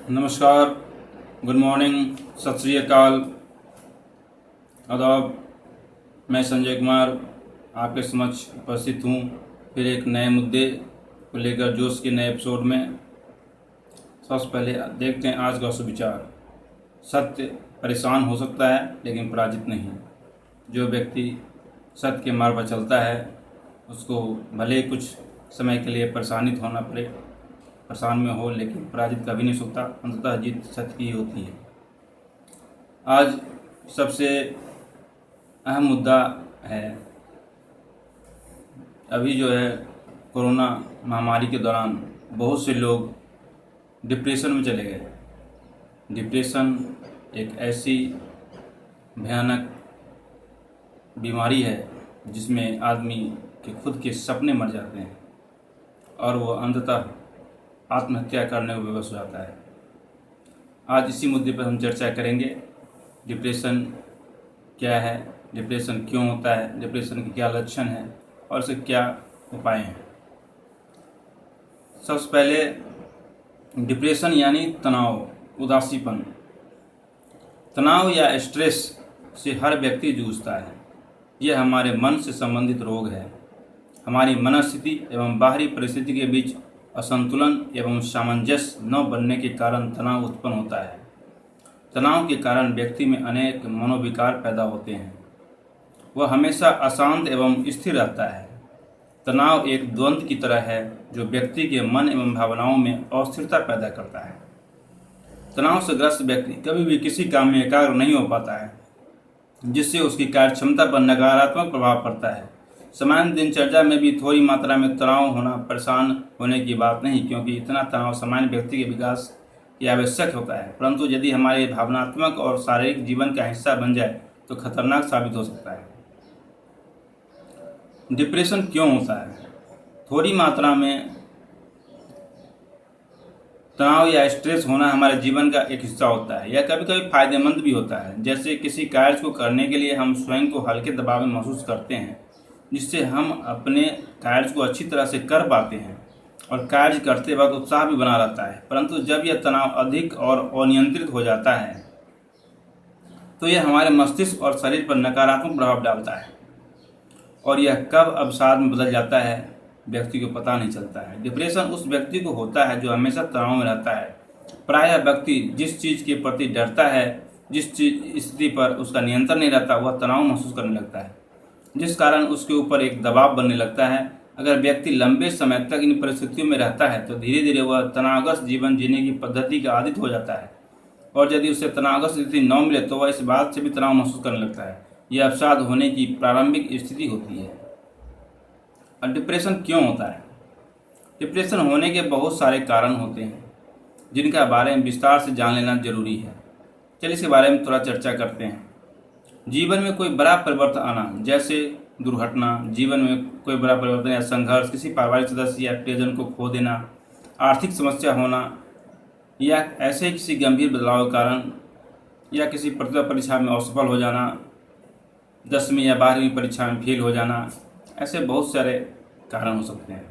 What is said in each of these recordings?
नमस्कार, good morning, सत श्री अकाल, आदाब। मैं संजय कुमार आपके समक्ष उपस्थित हूँ फिर एक नए मुद्दे को लेकर जोश के नए एपिसोड में। सबसे पहले देखते हैं आज का सुविचार। सत्य परेशान हो सकता है लेकिन पराजित नहीं। जो व्यक्ति सत्य के मार्ग पर चलता है उसको भले ही कुछ समय के लिए परेशानित होना पड़े, परेशान में हो, लेकिन पराजित कभी नहीं होता। अंततः जीत सत्य की होती है। आज सबसे अहम मुद्दा है, अभी जो है कोरोना महामारी के दौरान बहुत से लोग डिप्रेशन में चले गए। डिप्रेशन एक ऐसी भयानक बीमारी है जिसमें आदमी के खुद के सपने मर जाते हैं और वो अंततः आत्महत्या करने को विवश हो जाता है। आज इसी मुद्दे पर हम चर्चा करेंगे। डिप्रेशन क्या है, डिप्रेशन क्यों होता है, डिप्रेशन के क्या लक्षण हैं और इसके क्या उपाय हैं। सबसे पहले डिप्रेशन यानी तनाव, उदासीपन। तनाव या स्ट्रेस से हर व्यक्ति जूझता है। यह हमारे मन से संबंधित रोग है। हमारी मनस्थिति एवं बाहरी परिस्थिति के बीच असंतुलन एवं सामंजस्य न बनने के कारण तनाव उत्पन्न होता है। तनाव के कारण व्यक्ति में अनेक मनोविकार पैदा होते हैं। वह हमेशा अशांत एवं स्थिर रहता है। तनाव एक द्वंद्व की तरह है जो व्यक्ति के मन एवं भावनाओं में अस्थिरता पैदा करता है। तनाव से ग्रस्त व्यक्ति कभी भी किसी काम में एकाग्र नहीं हो पाता है, जिससे उसकी कार्य क्षमता पर नकारात्मक प्रभाव पड़ता है। सामान्य दिनचर्या में भी थोड़ी मात्रा में तनाव होना परेशान होने की बात नहीं, क्योंकि इतना तनाव सामान्य व्यक्ति के विकास की आवश्यक होता है, परंतु यदि हमारे भावनात्मक और शारीरिक जीवन का हिस्सा बन जाए तो खतरनाक साबित हो सकता है। डिप्रेशन क्यों होता है? थोड़ी मात्रा में तनाव या स्ट्रेस होना हमारे जीवन का एक हिस्सा होता है। यह कभी कभी फायदेमंद भी होता है। जैसे किसी कार्य को करने के लिए हम स्वयं को हल्के दबाव में महसूस करते हैं, जिससे हम अपने कार्य को अच्छी तरह से कर पाते हैं और कार्य करते वक्त उत्साह भी बना रहता है। परंतु जब यह तनाव अधिक और अनियंत्रित हो जाता है तो यह हमारे मस्तिष्क और शरीर पर नकारात्मक प्रभाव डालता है और यह कब अवसाद में बदल जाता है व्यक्ति को पता नहीं चलता है। डिप्रेशन उस व्यक्ति को होता है जो हमेशा तनाव में रहता है। प्रायः व्यक्ति जिस चीज़ के प्रति डरता है, जिस स्थिति पर उसका नियंत्रण नहीं रहता, वह तनाव महसूस करने लगता है, जिस कारण उसके ऊपर एक दबाव बनने लगता है। अगर व्यक्ति लंबे समय तक इन परिस्थितियों में रहता है तो धीरे धीरे वह तनावग्रस्त जीवन जीने की पद्धति का आदि हो जाता है, और यदि उसे तनावग्रस्त स्थिति न मिले तो वह इस बात से भी तनाव महसूस करने लगता है। यह अवसाद होने की प्रारंभिक स्थिति होती है। और डिप्रेशन क्यों होता है? डिप्रेशन होने के बहुत सारे कारण होते हैं जिनका बारे में विस्तार से जान लेना जरूरी है। चलिए इसके बारे में थोड़ा चर्चा करते हैं। जीवन में कोई बड़ा परिवर्तन आना, जैसे दुर्घटना, जीवन में कोई बड़ा परिवर्तन या संघर्ष, किसी पारिवारिक सदस्य या प्रियजन को खो देना, आर्थिक समस्या होना, या ऐसे किसी गंभीर बदलाव के कारण, या किसी प्रतिभा परीक्षा में असफल हो जाना, 10वीं या 12वीं परीक्षा में फेल हो जाना, ऐसे बहुत सारे कारण हो सकते हैं।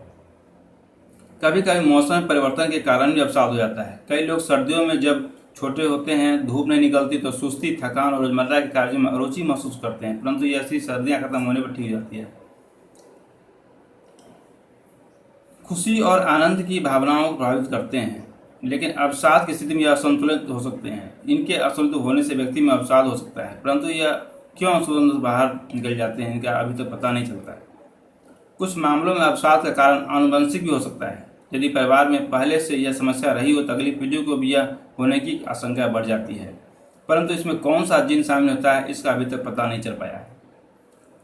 कभी कभी मौसम परिवर्तन के कारण भी अवसाद हो जाता है। कई लोग सर्दियों में जब छोटे होते हैं, धूप नहीं निकलती तो सुस्ती, थकान और रोजमर्रा के कार्यों में अरुचि महसूस करते हैं, परंतु ये ऐसी सर्दियां खत्म होने पर ठीक हो जाती है। खुशी और आनंद की भावनाओं को प्रभावित करते हैं, लेकिन अवसाद की स्थिति में यह असंतुलित हो सकते हैं। इनके असंतुलित होने से व्यक्ति में अवसाद हो सकता है, परंतु यह क्यों असंतुलित बाहर निकल जाते हैं इनका अभी तक पता नहीं चलता है। कुछ मामलों में अवसाद का कारण आनुवंशिक भी हो सकता है। यदि परिवार में पहले से यह समस्या रही हो तो अगली पीढ़ी को भी यह होने की आशंका बढ़ जाती है, परंतु इसमें कौन सा जीन शामिल होता है इसका अभी तक पता नहीं चल पाया है।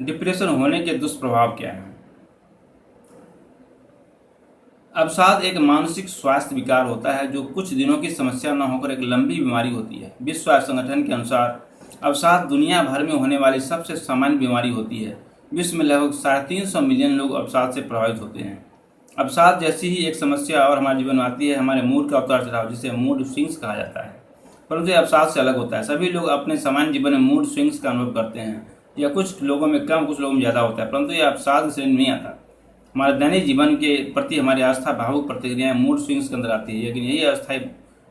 डिप्रेशन होने के दुष्प्रभाव क्या हैं? अवसाद एक मानसिक स्वास्थ्य विकार होता है जो कुछ दिनों की समस्या न होकर एक लंबी बीमारी होती है। विश्व स्वास्थ्य संगठन के अनुसार अवसाद दुनिया भर में होने वाली सबसे सामान्य बीमारी होती है। विश्व में लगभग 350 मिलियन लोग अवसाद से प्रभावित होते हैं। अवसाद जैसी ही एक समस्या और हमारे जीवन में आती है हमारे मूड का उतार चढ़ाव, जिसे मूड स्विंग्स कहा जाता है, परंतु यह अवसाद से अलग होता है। सभी लोग अपने सामान्य जीवन में मूड स्विंग्स का अनुभव करते हैं। यह कुछ लोगों में कम, कुछ लोगों में ज़्यादा होता है, परंतु यह अवसाद की श्रेणी में नहीं आता। हमारे दैनिक जीवन के प्रति हमारी आस्था, भावुक प्रतिक्रियाएं मूड स्विंग्स के अंदर आती है, लेकिन यही अस्थायी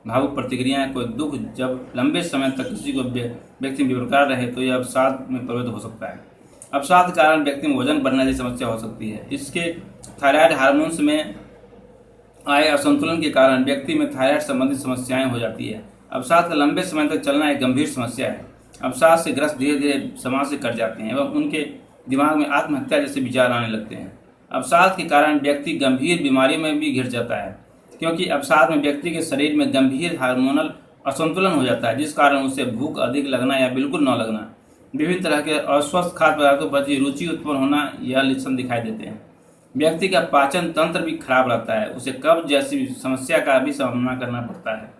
भावुक प्रतिक्रियाएं, कोई दुख जब लंबे समय तक किसी को व्यक्ति में बरकरार रहे तो यह अवसाद में परिवर्तित हो सकता है। अवसाद के कारण व्यक्ति में वजन बढ़ने जैसी समस्या हो सकती है। इसके थायराइड हार्मोन्स में आए असंतुलन के कारण व्यक्ति में थायराइड संबंधित समस्याएं हो जाती है। अवसाद का लंबे समय तक चलना एक गंभीर समस्या है। अवसाद से ग्रस्त धीरे धीरे समाज से कट जाते हैं एवं उनके दिमाग में आत्महत्या जैसे विचार आने लगते हैं। अवसाद के कारण व्यक्ति गंभीर बीमारी में भी घिर जाता है, क्योंकि अवसाद में व्यक्ति के शरीर में गंभीर हार्मोनल असंतुलन हो जाता है, जिस कारण उसे भूख अधिक लगना या बिल्कुल न लगना, विभिन्न तरह के अस्वस्थ खाद्य पदार्थों पर रुचि उत्पन्न होना, यह लक्षण दिखाई देते हैं। व्यक्ति का पाचन तंत्र भी खराब रहता है, उसे कब्ज जैसी समस्या का भी सामना करना पड़ता है।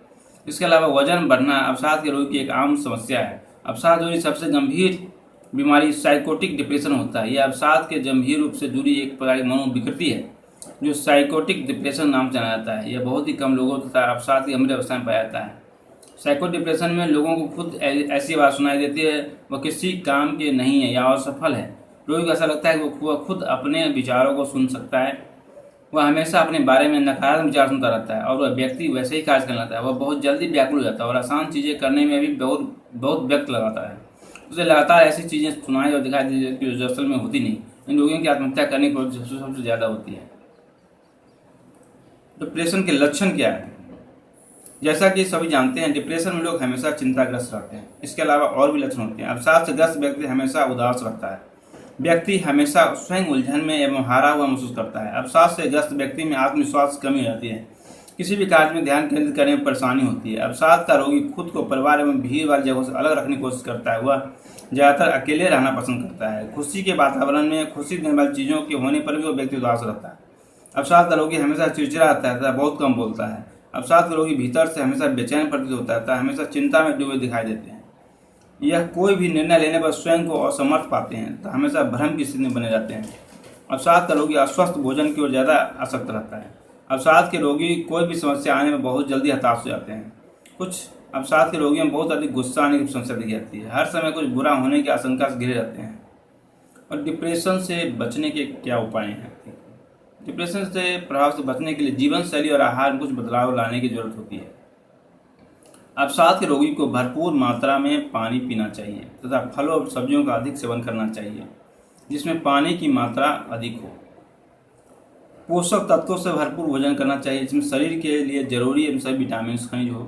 इसके अलावा वजन बढ़ना अवसाद के रोगी की एक आम समस्या है। अवसाद रोगी सबसे गंभीर बीमारी साइकोटिक डिप्रेशन होता है। यह अवसाद के गंभीर रूप से जुड़ी एक प्रकार की मनोविकृति है जो साइकोटिक डिप्रेशन नाम जाना जाता है। यह बहुत ही कम लोगों तथा अवसाद की गंभीर अवस्था में पाया जाता है। साइकोटिक डिप्रेशन में लोगों को खुद ऐसी आवाज़ सुनाई देती है, वह किसी काम के नहीं है या असफल है। रोगी को ऐसा लगता है कि वह खुद अपने विचारों को सुन सकता है। वह हमेशा अपने बारे में नकारात्मक विचार सुनता रहता है और वह व्यक्ति वैसे ही कार्य करने लगता है। वह बहुत जल्दी व्याकुल हो जाता है और आसान चीज़ें करने में भी बहुत वक्त लगाता है। उसे लगातार ऐसी चीज़ें सुनाई और दिखाई दी कि जो असल में होती नहीं। इन रोगियों की आत्महत्या करने की सबसे ज़्यादा होती है। डिप्रेशन के लक्षण क्या है? जैसा कि सभी जानते हैं, डिप्रेशन में लोग हमेशा चिंताग्रस्त रहते हैं। इसके अलावा और भी लक्षण होते हैं। अवसाद से ग्रस्त व्यक्ति हमेशा उदास रहता है। व्यक्ति हमेशा स्वयं उलझन में एवं हारा हुआ महसूस करता है। अवसाद से ग्रस्त व्यक्ति में आत्मविश्वास की कमी हो जाती है। किसी भी कार्य में ध्यान केंद्रित करने में परेशानी होती है। अवसाद का रोगी खुद को परिवार एवं भीड़ वाली जगहों से अलग रखने की कोशिश करता है। वह ज़्यादातर अकेले रहना पसंद करता है। खुशी के वातावरण में खुशी देने वाली चीज़ों के होने पर भी वह व्यक्ति उदास रहता है। अवसाद का रोगी हमेशा चिड़चिड़ा रहता है तथा बहुत कम बोलता है। अवसाद का रोगी भीतर से हमेशा बेचैन प्रतीत होता है तथा हमेशा चिंता में डूबे दिखाई देते हैं। यह कोई भी निर्णय लेने पर स्वयं को असमर्थ पाते हैं तथा हमेशा भ्रम की स्थिति में बने रहते हैं। अवसाद का रोगी अस्वस्थ भोजन की ओर ज़्यादा आसक्त रहता है। अवसाद के रोगी कोई भी समस्या आने में बहुत जल्दी हताश हो जाते हैं। कुछ अवसाद के रोगियों में बहुत अधिक गुस्सा आने की समस्या दिखी जाती है। हर समय कुछ बुरा होने की आशंका से घिरे रहते हैं। और डिप्रेशन से बचने के क्या उपाय हैं? डिप्रेशन से प्रभाव से बचने के लिए जीवन शैली और आहार में कुछ बदलाव लाने की जरूरत होती है। अवसाद के रोगी को भरपूर मात्रा में पानी पीना चाहिए तथा फलों और सब्जियों का अधिक सेवन करना चाहिए जिसमें पानी की मात्रा अधिक हो। पोषक तत्वों से भरपूर भोजन करना चाहिए जिसमें शरीर के लिए जरूरी सभी विटामिन खनिज हो।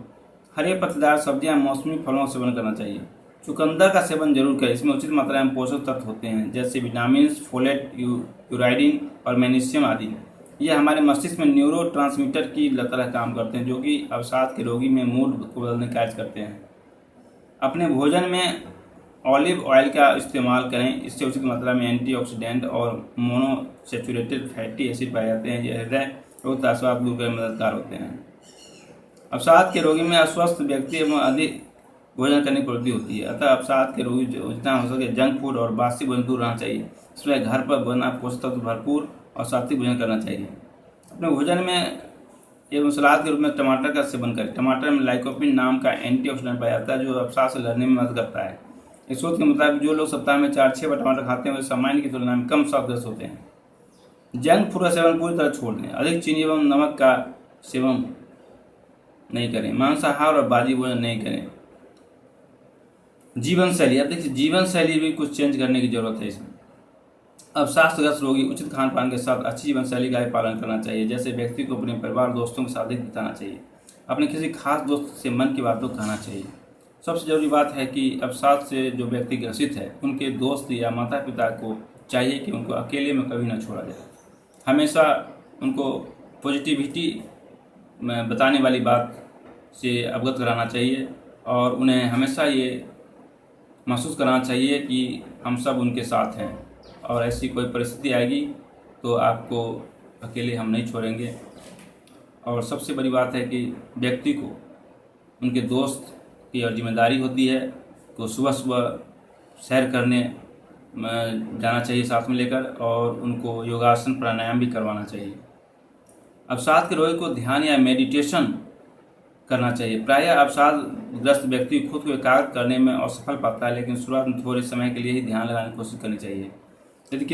हरे पत्तेदार सब्जियां, मौसमी फलों का सेवन करना चाहिए। चुकंदर का सेवन जरूर करें। इसमें उचित मात्रा में पोषक तत्व होते हैं जैसे विटामिन, फोलेट, यूराइडिन और मैग्नीशियम आदि। यह हमारे मस्तिष्क में न्यूरो ट्रांसमीटर की तरह काम करते हैं जो कि अवसाद के रोगी में मूड को बदलने का कार्य करते हैं। अपने भोजन में ऑलिव ऑयल का इस्तेमाल करें। इससे उचित मात्रा में एंटीऑक्सीडेंट और मोनोसैचुरेटेड फैटी एसिड पाए जाते हैं। यह हृदय रोग तथा स्वास्थ्य दूर करने में मददगार होते हैं। अवसाद के रोगी में अस्वस्थ व्यक्ति एवं अधिक भोजन करने की प्रवृत्ति होती है। अतः अवसाद के रोगी जितना हो सके जंक फूड और बासी भोजन दूर रहना चाहिए। इसमें घर पर बना पोषक तत्व भरपूर और सात्विक भोजन करना चाहिए। अपने भोजन में एवं सलाद के रूप में टमाटर का सेवन करें। टमाटर में लाइकोपिन नाम का एंटीऑक्सीडेंट पाया जाता है जो अवसाद से लड़ने में मदद करता है। इस शोध के मुताबिक जो लोग सप्ताह में 4-6 बार टमाटर खाते हैं वे सामान्य की तुलना में कम अवसादग्रस्त होते हैं। जंक फूड का सेवन पूरी तरह छोड़ दें। अधिक चीनी एवं नमक का सेवन नहीं करें। मांसाहार और बाजी भोजन नहीं करें। जीवन शैली, अब देखिए जीवन शैली भी कुछ चेंज करने की जरूरत है। इसमें अवसादग्रस्त रोगी उचित खान पान के साथ अच्छी जीवन शैली का भी पालन करना चाहिए। जैसे व्यक्ति को अपने परिवार दोस्तों के साथ अधिक बिताना चाहिए। अपने किसी खास दोस्त से मन की बातों को कहना चाहिए। सबसे जरूरी बात है कि अवसाद से जो व्यक्ति ग्रसित है उनके दोस्त या माता पिता को चाहिए कि उनको अकेले में कभी न छोड़ा जाए। हमेशा उनको पॉजिटिविटी में बताने वाली बात से अवगत कराना चाहिए और उन्हें हमेशा ये महसूस कराना चाहिए कि हम सब उनके साथ हैं और ऐसी कोई परिस्थिति आएगी तो आपको अकेले हम नहीं छोड़ेंगे। और सबसे बड़ी बात है कि व्यक्ति को उनके दोस्त की और जिम्मेदारी होती है तो सुबह सुबह सैर करने जाना चाहिए साथ में लेकर और उनको योगासन प्राणायाम भी करवाना चाहिए। अवसाद के रोगी को ध्यान या मेडिटेशन करना चाहिए। प्रायः अवसादग्रस्त व्यक्ति खुद को एकाग्र करने में असफल पाता है लेकिन शुरुआत में थोड़े समय के लिए ही ध्यान लगाने की कोशिश करनी चाहिए। यदि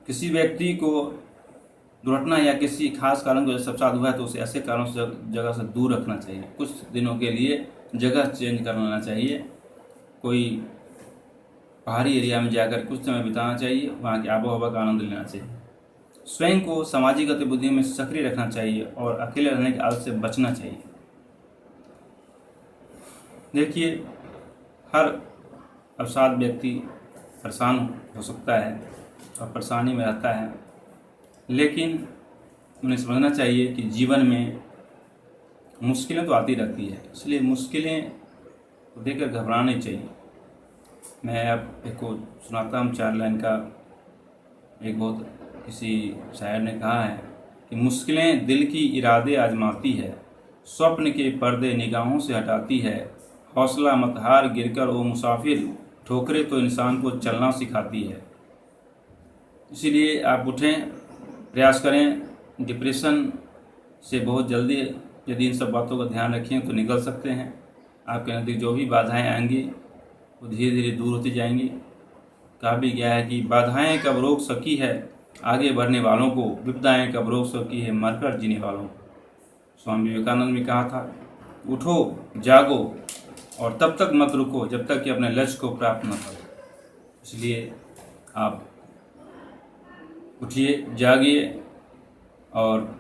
किसी व्यक्ति को दुर्घटना या किसी खास कारण की वजह से अवसाद हुआ है तो उसे ऐसे कारणों से जगह से दूर रखना चाहिए। कुछ दिनों के लिए जगह चेंज कर लेना चाहिए। कोई पहाड़ी एरिया में जाकर कुछ समय बिताना चाहिए, वहाँ की आबो हवा का आनंद लेना चाहिए। स्वयं को सामाजिक गतिविधियों में सक्रिय रखना चाहिए और अकेले रहने की आदत से बचना चाहिए। देखिए, हर अवसाद व्यक्ति परेशान हो सकता है और परेशानी में रहता है, लेकिन उन्हें समझना चाहिए कि जीवन में मुश्किलें तो आती रहती है, इसलिए मुश्किलें को देखकर घबराना नहीं चाहिए। मैं अब एक को सुनाता हूँ 4 लाइन का। एक बहुत किसी शायर ने कहा है कि मुश्किलें दिल की इरादे आजमाती है, स्वप्न के पर्दे निगाहों से हटाती है, हौसला मत हार गिरकर ओ मुसाफिर, ठोकरें तो इंसान को चलना सिखाती है। इसीलिए आप उठें, प्रयास करें। डिप्रेशन से बहुत जल्दी यदि इन सब बातों का ध्यान रखें तो निकल सकते हैं। आपके नज़दीक जो भी बाधाएं आएंगी वो धीरे धीरे दूर होती जाएंगी। कहा भी गया है कि बाधाएं कब रोक सकी है आगे बढ़ने वालों को, विपदाएं कब रोक सकी है मरकर जीने वालों को। स्वामी विवेकानंद ने कहा था, उठो जागो और तब तक मत रुको जब तक कि अपने लक्ष्य को प्राप्त न करो। इसलिए आप उठिए, जागिए और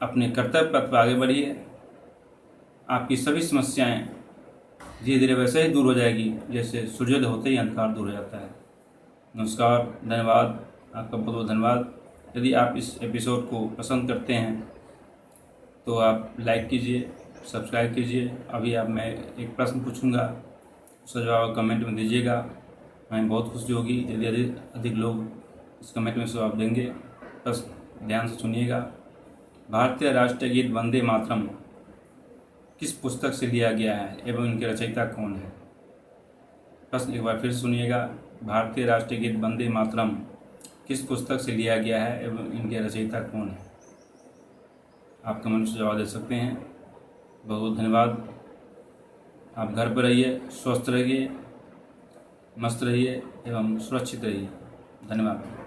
अपने कर्तव्य पथ पर आगे बढ़िए। आपकी सभी समस्याएं धीरे धीरे वैसे ही दूर हो जाएगी जैसे सूर्योदय होते ही अंधकार दूर हो जाता है। नमस्कार, धन्यवाद, आपका बहुत बहुत धन्यवाद। यदि आप इस एपिसोड को पसंद करते हैं तो आप लाइक कीजिए, सब्सक्राइब कीजिए। अभी आप मैं एक प्रश्न पूछूंगा, उसका जवाब कमेंट में दीजिएगा। हमें बहुत खुशी होगी यदि अधिक लोग इस कमेंट में जवाब देंगे। बस ध्यान से सुनिएगा। भारतीय राष्ट्रीय गीत वंदे मातरम किस पुस्तक से लिया गया है एवं इनके रचयिता कौन है? प्रश्न एक बार फिर सुनिएगा। भारतीय राष्ट्रीय गीत वंदे मातरम किस पुस्तक से लिया गया है एवं इनके रचयिता कौन है? आप कमेंट से जवाब दे सकते हैं। बहुत बहुत धन्यवाद। आप घर पर रहिए, स्वस्थ रहिए, मस्त रहिए एवं सुरक्षित रहिए। धन्यवाद।